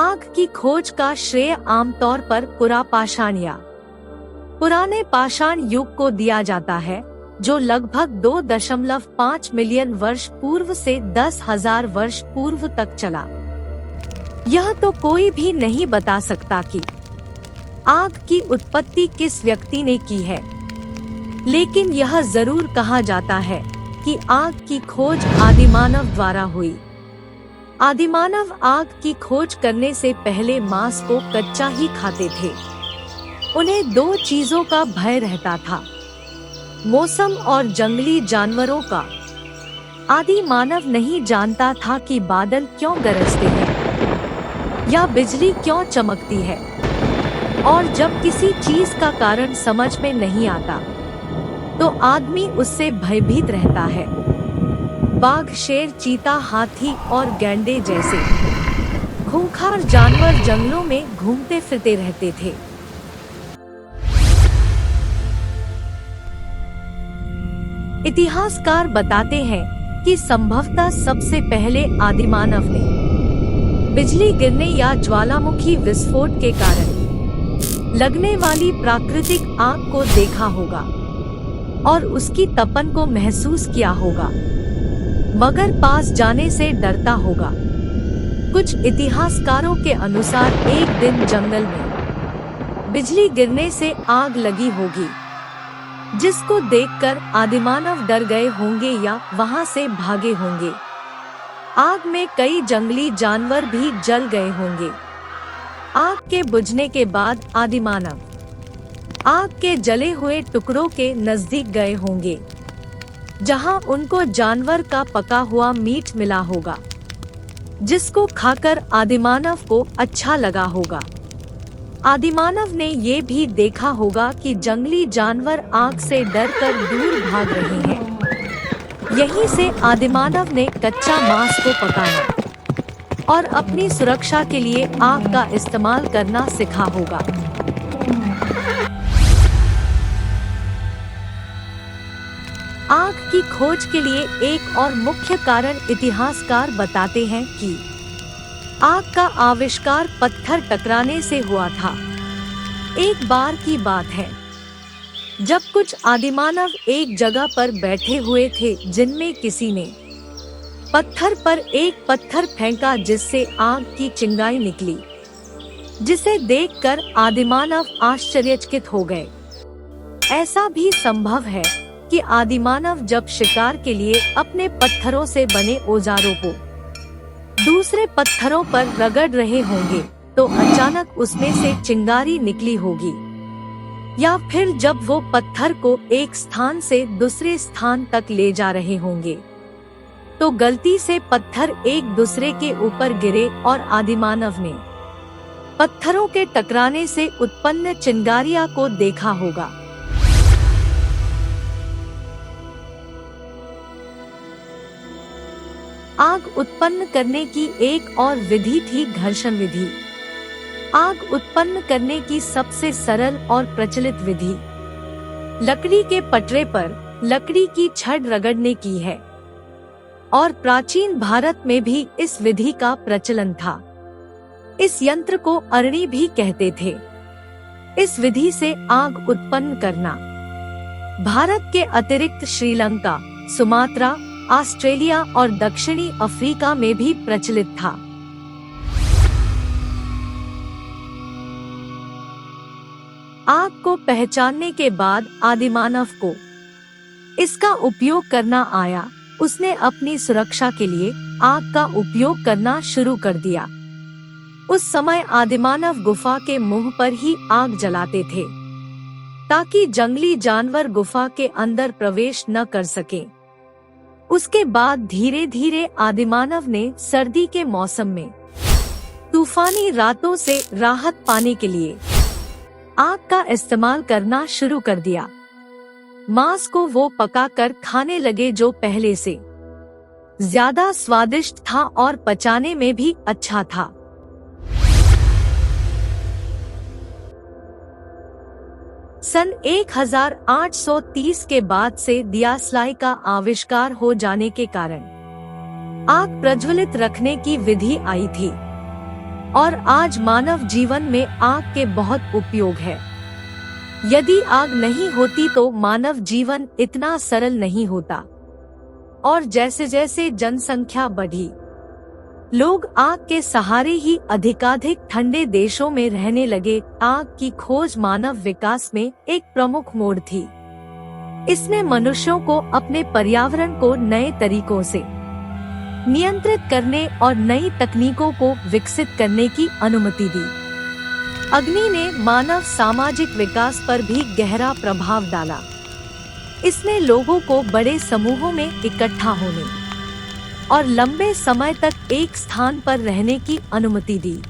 आग की खोज का श्रेय आमतौर पर पुरापाषाण या पुराने पाषाण युग को दिया जाता है, जो लगभग 2.5 मिलियन वर्ष पूर्व से 10,000 वर्ष पूर्व तक चला। यह तो कोई भी नहीं बता सकता कि आग की उत्पत्ति किस व्यक्ति ने की है, लेकिन यह जरूर कहा जाता है कि आग की खोज आदिमानव द्वारा हुई। आदिमानव आग की खोज करने से पहले मांस को कच्चा ही खाते थे। उन्हें दो चीजों का भय रहता था, मौसम और जंगली जानवरों का। आदि मानव नहीं जानता था कि बादल क्यों गरजते हैं या बिजली क्यों चमकती है, और जब किसी चीज का कारण समझ में नहीं आता तो आदमी उससे भयभीत रहता है। बाघ, शेर, चीता, हाथी और गैंडे जैसे खूंखार जानवर जंगलों में घूमते फिरते रहते थे। इतिहासकार बताते हैं कि संभवतः सबसे पहले आदिमानव ने बिजली गिरने या ज्वालामुखी विस्फोट के कारण लगने वाली प्राकृतिक आग को देखा होगा और उसकी तपन को महसूस किया होगा, मगर पास जाने से डरता होगा। कुछ इतिहासकारों के अनुसार एक दिन जंगल में बिजली गिरने से आग लगी होगी, जिसको देखकर आदिमानव डर गए होंगे या वहां से भागे होंगे। आग में कई जंगली जानवर भी जल गए होंगे। आग के बुझने के बाद आदिमानव आग के जले हुए टुकड़ों के नजदीक गए होंगे, जहां उनको जानवर का पका हुआ मीट मिला होगा, जिसको खाकर आदिमानव को अच्छा लगा होगा। आदिमानव ने ये भी देखा होगा कि जंगली जानवर आग से डरकर दूर भाग रहे हैं। यहीं से आदिमानव ने कच्चा मांस को पकाना और अपनी सुरक्षा के लिए आग का इस्तेमाल करना सीखा होगा। आग की खोज के लिए एक और मुख्य कारण इतिहासकार बताते हैं कि आग का आविष्कार पत्थर टकराने से हुआ था। एक बार की बात है, जब कुछ आदिमानव एक जगह पर बैठे हुए थे, जिनमें किसी ने पत्थर पर एक पत्थर फेंका जिससे आग की चिंगारी निकली, जिसे देखकर आदिमानव आश्चर्यचकित हो गए। ऐसा भी संभव है कि आदिमानव जब शिकार के लिए अपने पत्थरों से बने औजारों को दूसरे पत्थरों पर रगड़ रहे होंगे तो अचानक उसमें से चिंगारी निकली होगी, या फिर जब वो पत्थर को एक स्थान से दूसरे स्थान तक ले जा रहे होंगे तो गलती से पत्थर एक दूसरे के ऊपर गिरे और आदिमानव ने पत्थरों के टकराने से उत्पन्न चिंगारियों को देखा होगा। आग उत्पन्न करने की एक और विधि थी घर्षण विधि। आग उत्पन्न करने की सबसे सरल और प्रचलित विधि लकड़ी के पटरे पर लकड़ी की छड़ रगड़ने की है, और प्राचीन भारत में भी इस विधि का प्रचलन था। इस यंत्र को अरणी भी कहते थे। इस विधि से आग उत्पन्न करना भारत के अतिरिक्त श्रीलंका, सुमात्रा, ऑस्ट्रेलिया और दक्षिणी अफ्रीका में भी प्रचलित था। आग को पहचानने के बाद आदिमानव को इसका उपयोग करना आया। उसने अपनी सुरक्षा के लिए आग का उपयोग करना शुरू कर दिया। उस समय आदिमानव गुफा के मुंह पर ही आग जलाते थे, ताकि जंगली जानवर गुफा के अंदर प्रवेश न कर सके। उसके बाद धीरे धीरे आदिमानव ने सर्दी के मौसम में तूफानी रातों से राहत पाने के लिए आग का इस्तेमाल करना शुरू कर दिया। मांस को वो पकाकर खाने लगे, जो पहले से ज्यादा स्वादिष्ट था और पचाने में भी अच्छा था। सन 1830 के बाद से दियासलाई का आविष्कार हो जाने के कारण आग प्रज्वलित रखने की विधि आई थी। और आज मानव जीवन में आग के बहुत उपयोग है। यदि आग नहीं होती तो मानव जीवन इतना सरल नहीं होता। और जैसे जैसे जनसंख्या बढ़ी, लोग आग के सहारे ही अधिकाधिक ठंडे देशों में रहने लगे। आग की खोज मानव विकास में एक प्रमुख मोड़ थी। इसने मनुष्यों को अपने पर्यावरण को नए तरीकों से नियंत्रित करने और नई तकनीकों को विकसित करने की अनुमति दी। अग्नि ने मानव सामाजिक विकास पर भी गहरा प्रभाव डाला। इसने लोगों को बड़े समूहों में इकट्ठा होने और लंबे समय तक एक स्थान पर रहने की अनुमति दी।